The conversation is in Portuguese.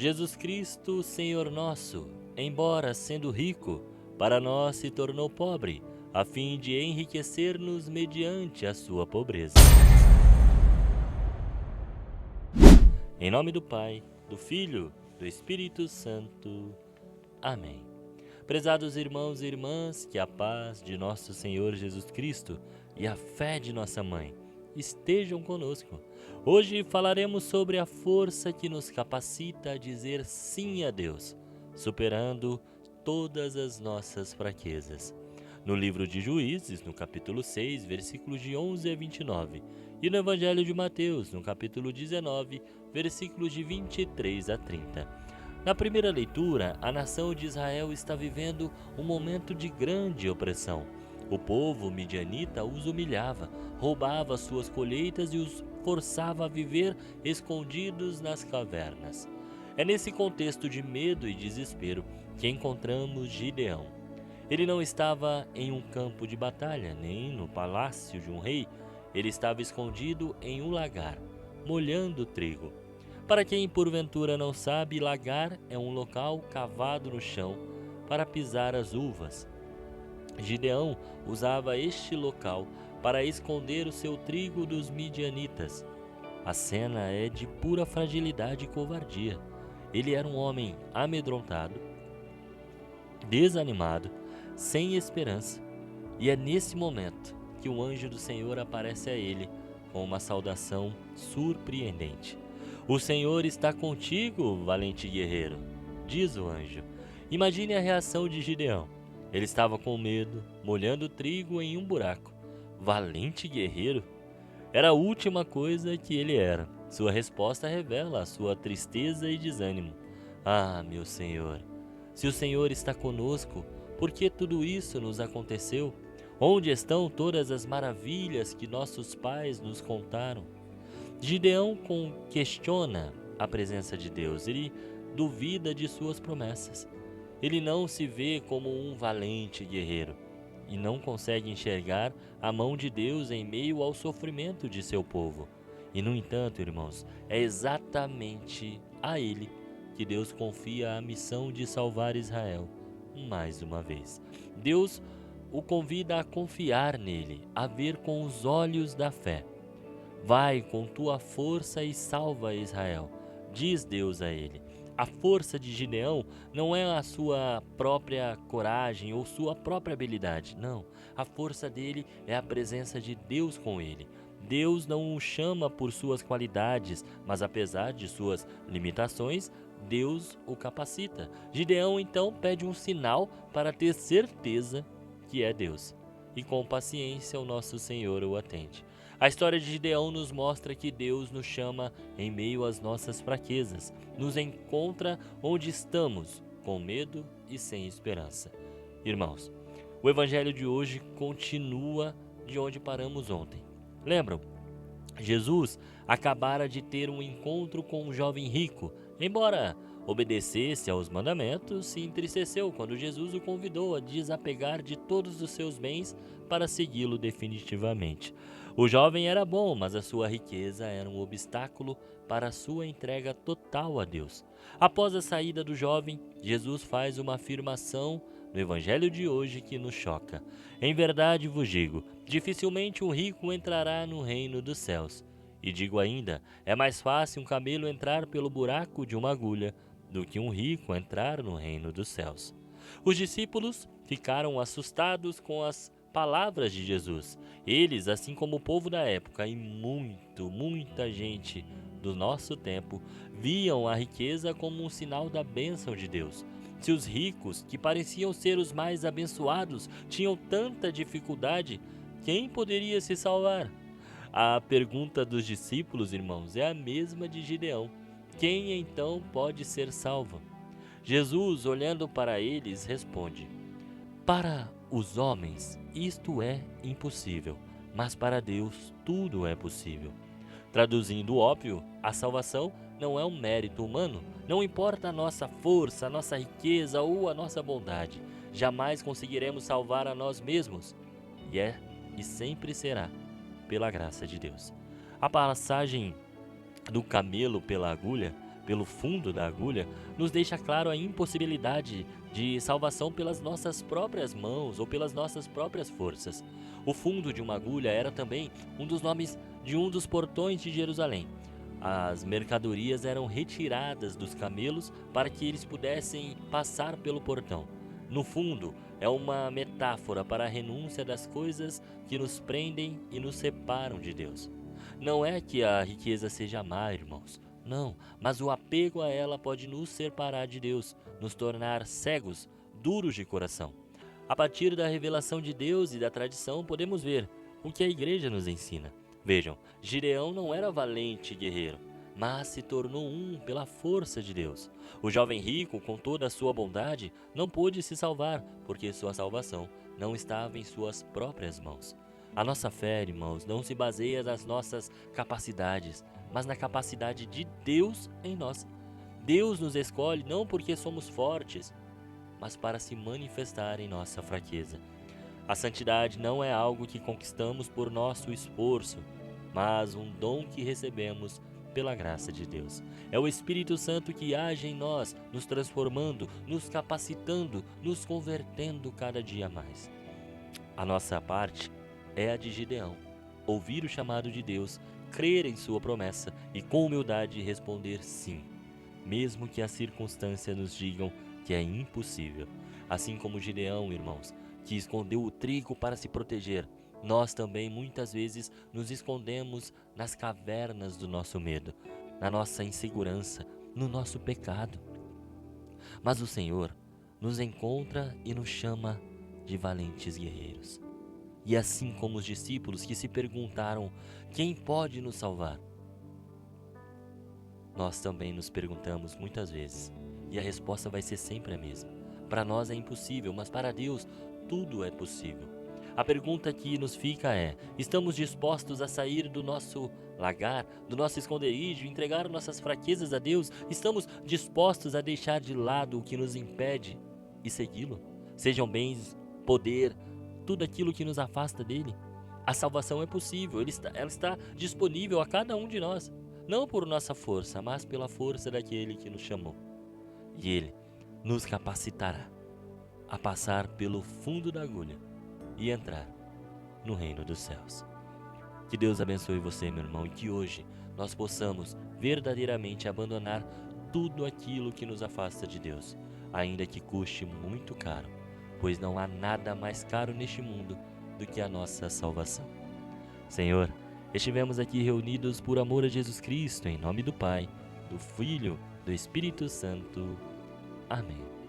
Jesus Cristo, Senhor nosso, embora sendo rico, para nós se tornou pobre, a fim de enriquecer-nos mediante a sua pobreza. Em nome do Pai, do Filho, do Espírito Santo. Amém. Prezados irmãos e irmãs, que a paz de nosso Senhor Jesus Cristo e a fé de nossa Mãe estejam conosco. Hoje falaremos sobre a força que nos capacita a dizer sim a Deus, superando todas as nossas fraquezas. No livro de Juízes, no capítulo 6, versículos de 11 a 29, e no Evangelho de Mateus, no capítulo 19, versículos de 23 a 30. Na primeira leitura, a nação de Israel está vivendo um momento de grande opressão. O povo midianita os humilhava, roubava suas colheitas e os forçava a viver escondidos nas cavernas. É nesse contexto de medo e desespero que encontramos Gideão. Ele não estava em um campo de batalha, nem no palácio de um rei. Ele estava escondido em um lagar, molhando trigo. Para quem porventura não sabe, lagar é um local cavado no chão para pisar as uvas. Gideão usava este local para esconder o seu trigo dos midianitas. A cena é de pura fragilidade e covardia. Ele era um homem amedrontado, desanimado, sem esperança. E é nesse momento que o anjo do Senhor aparece a ele com uma saudação surpreendente. "O Senhor está contigo, valente guerreiro", diz o anjo. Imagine a reação de Gideão. Ele estava com medo, molhando trigo em um buraco. Valente guerreiro? Era a última coisa que ele era. Sua resposta revela a sua tristeza e desânimo. "Ah, meu Senhor, se o Senhor está conosco, por que tudo isso nos aconteceu? Onde estão todas as maravilhas que nossos pais nos contaram?" Gideão questiona a presença de Deus. Ele duvida de suas promessas. Ele não se vê como um valente guerreiro e não consegue enxergar a mão de Deus em meio ao sofrimento de seu povo. E, no entanto, irmãos, é exatamente a ele que Deus confia a missão de salvar Israel mais uma vez. Deus o convida a confiar nele, a ver com os olhos da fé. "Vai com tua força e salva Israel", diz Deus a ele. A força de Gideão não é a sua própria coragem ou sua própria habilidade, não. A força dele é a presença de Deus com ele. Deus não o chama por suas qualidades, mas apesar de suas limitações, Deus o capacita. Gideão então pede um sinal para ter certeza que é Deus. E com paciência o nosso Senhor o atende. A história de Gideão nos mostra que Deus nos chama em meio às nossas fraquezas, nos encontra onde estamos, com medo e sem esperança. Irmãos, o evangelho de hoje continua de onde paramos ontem. Lembram? Jesus acabara de ter um encontro com um jovem rico. Embora obedecesse aos mandamentos, se entristeceu quando Jesus o convidou a desapegar de todos os seus bens para segui-lo definitivamente. O jovem era bom, mas a sua riqueza era um obstáculo para a sua entrega total a Deus. Após a saída do jovem, Jesus faz uma afirmação no evangelho de hoje que nos choca. "Em verdade vos digo, dificilmente um rico entrará no reino dos céus. E digo ainda, é mais fácil um camelo entrar pelo buraco de uma agulha do que um rico entrar no reino dos céus." Os discípulos ficaram assustados com as palavras de Jesus. Eles, assim como o povo da época e muita gente do nosso tempo, viam a riqueza como um sinal da bênção de Deus. Se os ricos, que pareciam ser os mais abençoados, tinham tanta dificuldade, quem poderia se salvar? A pergunta dos discípulos, irmãos, é a mesma de Gideão. Quem então pode ser salvo? Jesus, olhando para eles, responde: "Para os homens isto é impossível, mas para Deus tudo é possível." Traduzindo o óbvio, a salvação não é um mérito humano. Não importa a nossa força, a nossa riqueza ou a nossa bondade. Jamais conseguiremos salvar a nós mesmos. E sempre será pela graça de Deus. A passagem do camelo pela agulha pelo fundo da agulha nos deixa claro a impossibilidade de salvação pelas nossas próprias mãos ou pelas nossas próprias forças. O fundo de uma agulha era também um dos nomes de um dos portões de Jerusalém. As mercadorias eram retiradas dos camelos para que eles pudessem passar pelo portão. No fundo, é uma metáfora para a renúncia das coisas que nos prendem e nos separam de Deus. Não é que a riqueza seja má, irmãos. Não, mas o apego a ela pode nos separar de Deus, nos tornar cegos, duros de coração. A partir da revelação de Deus e da tradição, podemos ver o que a igreja nos ensina. Vejam, Gideão não era valente guerreiro, mas se tornou um pela força de Deus. O jovem rico, com toda a sua bondade, não pôde se salvar, porque sua salvação não estava em suas próprias mãos. A nossa fé, irmãos, não se baseia nas nossas capacidades, mas na capacidade de Deus em nós. Deus nos escolhe não porque somos fortes, mas para se manifestar em nossa fraqueza. A santidade não é algo que conquistamos por nosso esforço, mas um dom que recebemos pela graça de Deus. É o Espírito Santo que age em nós, nos transformando, nos capacitando, nos convertendo cada dia mais. A nossa parte é a de Gideão: ouvir o chamado de Deus, crer em sua promessa e com humildade responder sim, mesmo que as circunstâncias nos digam que é impossível. Assim como Gideão, irmãos, que escondeu o trigo para se proteger, nós também muitas vezes nos escondemos nas cavernas do nosso medo, na nossa insegurança, no nosso pecado. Mas o Senhor nos encontra e nos chama de valentes guerreiros. E assim como os discípulos que se perguntaram: quem pode nos salvar? Nós também nos perguntamos muitas vezes, e a resposta vai ser sempre a mesma. Para nós é impossível, mas para Deus tudo é possível. A pergunta que nos fica é: estamos dispostos a sair do nosso lagar, do nosso esconderijo, entregar nossas fraquezas a Deus? Estamos dispostos a deixar de lado o que nos impede e segui-lo? Sejam bens, poder, tudo aquilo que nos afasta dele? A salvação é possível, ela está disponível a cada um de nós, não por nossa força, mas pela força daquele que nos chamou. E ele nos capacitará a passar pelo fundo da agulha e entrar no reino dos céus. Que Deus abençoe você, meu irmão, e que hoje nós possamos verdadeiramente abandonar tudo aquilo que nos afasta de Deus, ainda que custe muito caro, pois não há nada mais caro neste mundo do que a nossa salvação. Senhor, estivemos aqui reunidos por amor a Jesus Cristo, em nome do Pai, do Filho, do Espírito Santo. Amém.